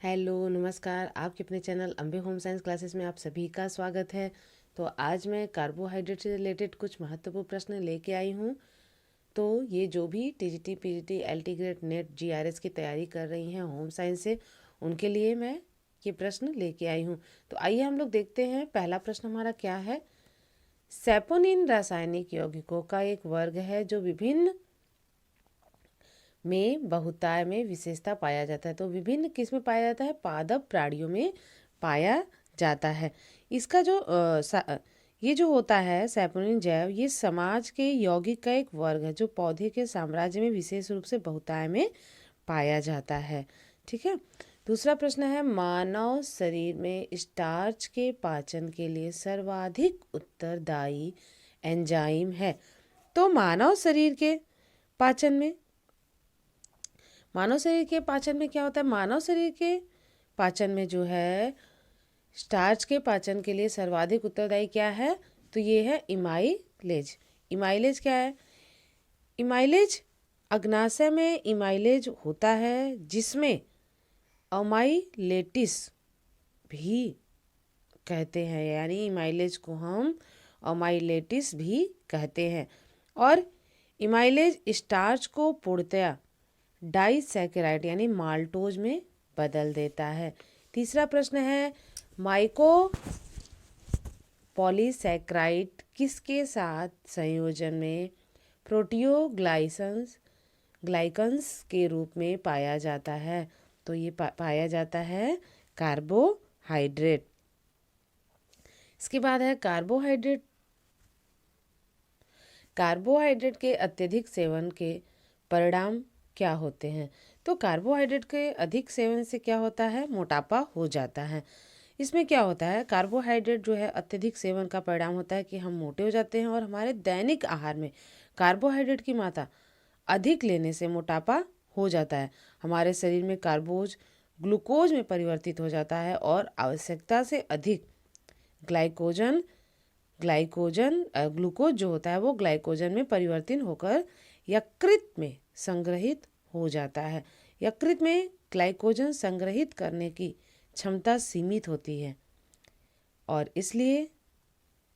Hello नमस्कार। आपके अपने channel Ambe home science classes में आप सभी का स्वागत है। तो आज मैं कार्बोहाइड्रेट से रिलेटेड कुछ महत्वपूर्ण प्रश्न लेके आई हूँ। तो ये जो भी TGT PGT LT grade net GRS की तैयारी कर रही हैं होम साइंस से, उनके लिए मैं ये प्रश्न लेके आई हूँ। तो आइए हम लोग देखते हैं पहला प्रश्न हमारा क्या है। सैपोनिन रासायनिक यौगिकों का एक वर्ग है जो विभिन्न में बहुतायत में विशेषता पाया जाता है। तो विभिन्न किस में पाया जाता है? पादप प्राणियों में पाया जाता है। इसका जो ये जो होता है सैपोनिन जैव, ये समाज के यौगिक का एक वर्ग है जो पौधे के साम्राज्य में विशेष रूप से बहुतायत में पाया जाता है। ठीक है। दूसरा प्रश्न है, मानव शरीर में स्टार्च के पाचन के लिए सर्वाधिक उत्तरदायी एंजाइम है। तो मानव शरीर के पाचन में क्या होता है? मानव शरीर के पाचन में जो है स्टार्च के पाचन के लिए सर्वाधिक उत्तरदायी क्या है? तो ये है इमाइलेज। इमाइलेज क्या है? इमाइलेज अग्नाशय में इमाइलेज होता है जिसमें अमाइलेटिस भी कहते हैं, यानी इमाइलेज को हम अमाइलेटिस भी कहते हैं। और इमाइलेज स्टार्च को पूर्णतया डाइसैकेराइड यानी माल्टोज में बदल देता है। तीसरा प्रश्न है, माइको पॉलीसैकेराइड किसके साथ संयोजन में ग्लाइकन्स के रूप में पाया जाता है? तो ये पाया जाता है कार्बोहाइड्रेट। इसके बाद है कार्बोहाइड्रेट के अत्यधिक सेवन के परिणाम क्या होते हैं? तो कार्बोहाइड्रेट के अधिक सेवन से क्या होता है? मोटापा हो जाता है। इसमें क्या होता है, कार्बोहाइड्रेट जो है अत्यधिक सेवन का परिणाम होता है कि हम मोटे हो जाते हैं और हमारे दैनिक आहार में कार्बोहाइड्रेट की मात्रा अधिक लेने से मोटापा हो जाता है। हमारे शरीर में कार्बोज ग्लूकोज में परिवर्तित हो जाता है और आवश्यकता से अधिक ग्लूकोज जो होता है वो ग्लाइकोजन में परिवर्तित होकर यकृत में संग्रहित हो जाता है। यकृत में ग्लाइकोजन संग्रहित करने की क्षमता सीमित होती है और इसलिए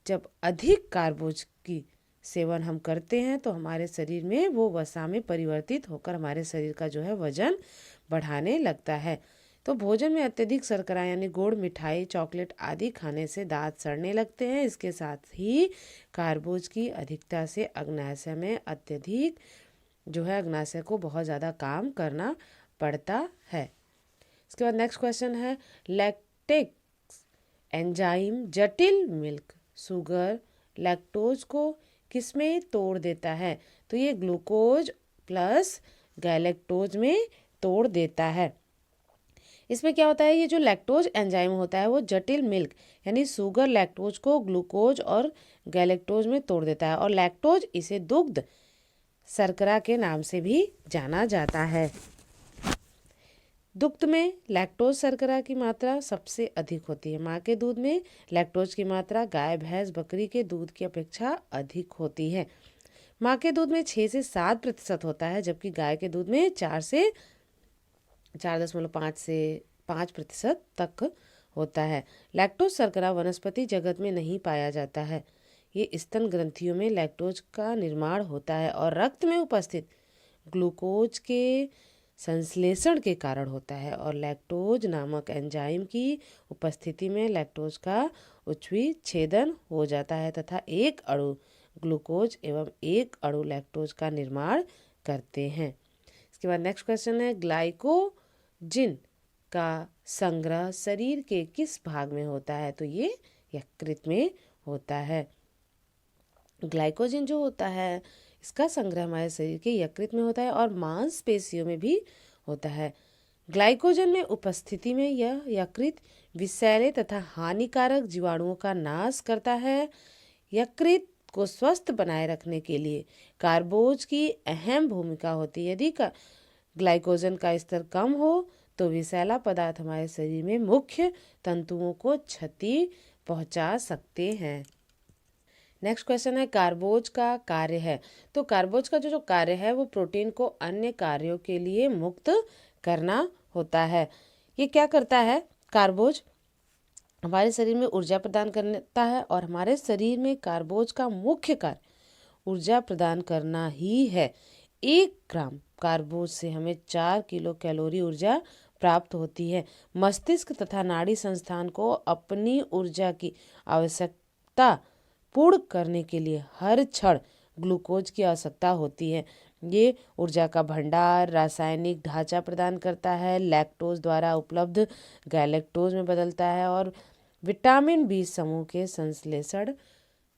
जब अधिक कार्बोज की सेवन हम करते हैं तो हमारे शरीर में वो वसा में परिवर्तित होकर हमारे शरीर का जो है वजन बढ़ाने लगता है। तो भोजन में अत्यधिक शर्करा यानी गुड़, मिठाई, चॉकलेट आदि खाने से दांत सड़ने लगते हैं। इसके साथ ही कार्बोज की अधिकता से अग्नाशय में अत्यधिक जो है अग्नाशय को बहुत ज़्यादा काम करना पड़ता है। इसके बाद नेक्स्ट क्वेश्चन है, लैक्टेक्स एंजाइम जटिल मिल्क शुगर लैक्टोज को किसमें तोड़ देता है? तो ये ग्लूकोज प्लस गैलेक्टोज में तोड़ देता है। इसमें क्या होता है, ये जो लैक्टोज एंजाइम होता है वो जटिल मिल्क यानी शुगर लैक्टोज को ग्लूकोज और गैलेक्टोज में तोड़ देता है और लैक्टोज इसे दुग्ध शर्करा के नाम से भी जाना जाता है। दुग्ध में लैक्टोज शर्करा की मात्रा सबसे अधिक होती है। माँ के दूध में लैक्टोज की मात्रा गाय, भैंस, बकरी के दूध की अपेक्षा अधिक होती है। माँ के दूध में 6 से 7% होता है, जबकि गाय के दूध में 4.5 से 5% तक होता है। लैक्टोज शर्करा वनस्पति जगत में नहीं पाया जाता है। ये स्तन ग्रंथियों में लैक्टोज का निर्माण होता है और रक्त में उपस्थित ग्लूकोज के संश्लेषण के कारण होता है और लैक्टोज नामक एंजाइम की उपस्थिति में लैक्टोज का उच्छेदन हो जाता है तथा एक अणु ग्लूकोज एवं एक अणु लैक्टोज का निर्माण करते हैं। इसके बाद नेक्स्ट क्वेश्चन है, ग्लाइकोजिन का संग्रह शरीर के किस भाग में होता है? तो ये यकृत में होता है। ग्लाइकोजन जो होता है इसका संग्रह हमारे शरीर के यकृत में होता है और मांसपेशियों में भी होता है। ग्लाइकोजन में उपस्थिति में यह यकृत विषैले तथा हानिकारक जीवाणुओं का नाश करता है। यकृत को स्वस्थ बनाए रखने के लिए कार्बोज की अहम भूमिका होती है। यदि ग्लाइकोजन का स्तर कम हो तो विषैला पदार्थ हमारे शरीर में मुख्य तंतुओं को क्षति पहुंचा सकते हैं। नेक्स्ट क्वेश्चन है, कार्बोज का कार्य है। तो कार्बोज का जो कार्य है वो प्रोटीन को अन्य कार्यों के लिए मुक्त करना होता है। ये क्या करता है? कार्बोज हमारे शरीर में ऊर्जा प्रदान करता है और हमारे शरीर में कार्बोज का मुख्य कार्य ऊर्जा प्रदान करना ही है। 1 ग्राम कार्बोज से हमें 4 किलो कैलोरी ऊर्जा प्राप्त होती है। मस्तिष्क तथा नाड़ी संस्थान को अपनी ऊर्जा की आवश्यकता पूर्ण करने के लिए हर क्षण ग्लूकोज की आवश्यकता होती है। ये ऊर्जा का भंडार रासायनिक ढांचा प्रदान करता है, लैक्टोज द्वारा उपलब्ध गैलेक्टोज में बदलता है और विटामिन बी समूह के संश्लेषण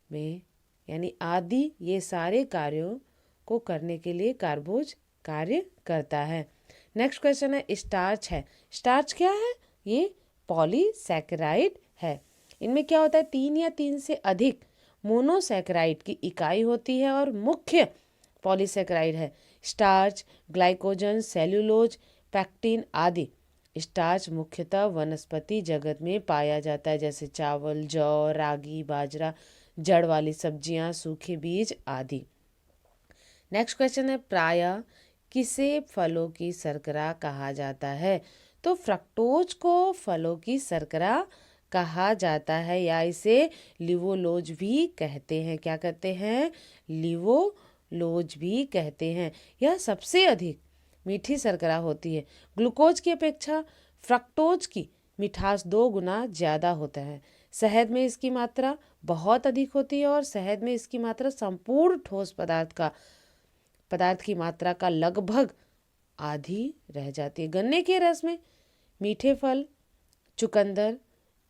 में यानी आदि ये सारे कार्यों को करने के लिए कार्बोज कार्य करता है। नेक्स्ट क्वेश्चन है स्टार्च है। स्टार्च क्या है? ये पॉलीसैकेराइड है। इनमें क्या होता है? 3 या 3 से अधिक मोनोसैकेराइड की इकाई होती है और मुख्य पॉलीसैकेराइड है स्टार्च, ग्लाइकोजन, सेल्यूलोज, पैक्टिन आदि। स्टार्च मुख्यतः वनस्पति जगत में पाया जाता है, जैसे चावल, जौ, रागी, बाजरा, जड़ वाली सब्जियां, सूखे बीज आदि। नेक्स्ट क्वेश्चन है प्रायः किसे फलों की शर्करा कहा जाता है? तो फ्रक्टोज को फलों की शर्करा कहा जाता है या इसे लिवोलोज भी कहते हैं। क्या कहते हैं? लिवोलोज भी कहते हैं। यह सबसे अधिक मीठी शर्करा होती है। ग्लूकोज की अपेक्षा फ्रक्टोज की मिठास 2 गुना ज़्यादा होता है। शहद में इसकी मात्रा बहुत अधिक होती है और शहद में इसकी मात्रा संपूर्ण ठोस पदार्थ की मात्रा का लगभग आधी रह जाती है। गन्ने के रस में, मीठे फल, चुकंदर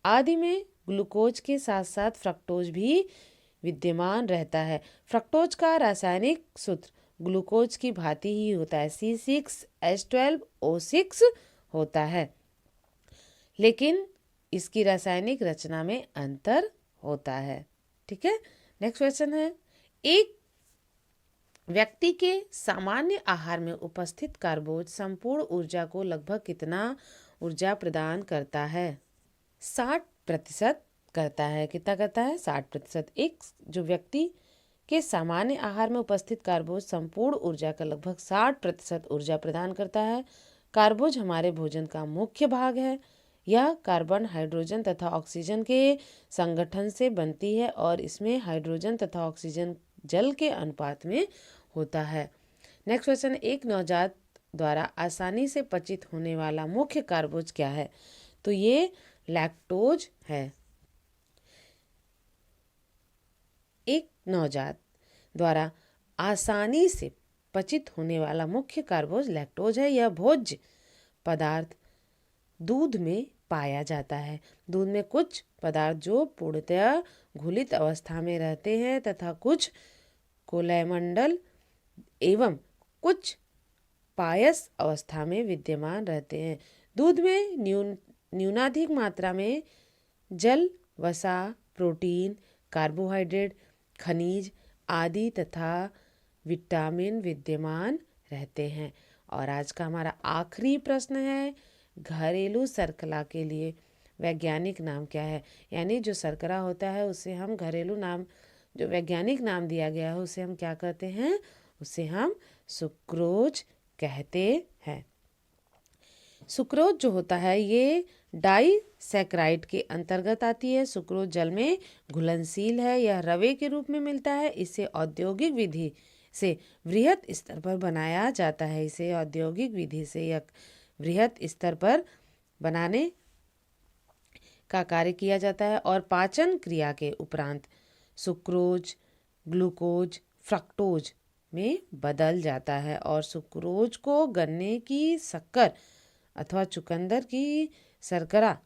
आदि में ग्लूकोज के साथ साथ फ्रक्टोज भी विद्यमान रहता है। फ्रक्टोज का रासायनिक सूत्र ग्लूकोज की भांति ही होता है, C6H12O6 होता है, लेकिन इसकी रासायनिक रचना में अंतर होता है। ठीक है। नेक्स्ट क्वेश्चन है एक व्यक्ति के सामान्य आहार में उपस्थित कार्बोज संपूर्ण ऊर्जा को लगभग कितना ऊर्जा प्रदान करता है? 60% करता है। कितना करता है? 60%। एक जो व्यक्ति के सामान्य आहार में उपस्थित कार्बोज संपूर्ण ऊर्जा का लगभग 60% ऊर्जा प्रदान करता है। कार्बोज हमारे भोजन का मुख्य भाग है। यह कार्बन, हाइड्रोजन तथा ऑक्सीजन के संगठन से बनती है और इसमें हाइड्रोजन तथा ऑक्सीजन जल के अनुपात में होता है। नेक्स्ट क्वेश्चन, एक नवजात द्वारा आसानी से पचित होने वाला मुख्य कार्बोज क्या है? तो ये लैक्टोज है। एक नवजात द्वारा आसानी से पचित होने वाला मुख्य कार्बोज लैक्टोज है। यह भोज्य पदार्थ दूध में पाया जाता है। दूध में कुछ पदार्थ जो पूर्णतया घुलित अवस्था में रहते हैं तथा कुछ कोलैमंडल एवं कुछ पायस अवस्था में विद्यमान रहते हैं। दूध में न्यूनाधिक मात्रा में जल, वसा, प्रोटीन, कार्बोहाइड्रेट, खनिज आदि तथा विटामिन विद्यमान रहते हैं। और आज का हमारा आखिरी प्रश्न है, घरेलू शर्करा के लिए वैज्ञानिक नाम क्या है? यानी जो शर्करा होता है उसे हम घरेलू नाम, जो वैज्ञानिक नाम दिया गया है उसे हम क्या कहते हैं? उसे हम सुक्रोज कहते हैं। सुक्रोज जो होता है ये डाइसैकराइड के अंतर्गत आती है। सुक्रोज जल में घुलनशील है। यह रवे के रूप में मिलता है। इसे औद्योगिक विधि से वृहत स्तर पर बनाया जाता है। इसे औद्योगिक विधि से यह वृहत स्तर पर बनाने का कार्य किया जाता है और पाचन क्रिया के उपरांत सुक्रोज ग्लूकोज फ्रक्टोज में बदल जाता है और सुक्रोज को गन्ने की शक्कर अथवा चुकंदर की शर्करा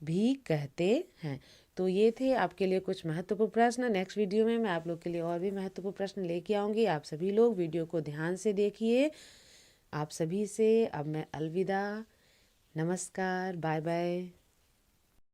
भी कहते हैं। तो ये थे आपके लिए कुछ महत्वपूर्ण प्रश्न। नेक्स्ट वीडियो में मैं आप लोग के लिए और भी महत्वपूर्ण प्रश्न लेके आऊँगी। आप सभी लोग वीडियो को ध्यान से देखिए। आप सभी से अब मैं अलविदा, नमस्कार, बाय बाय।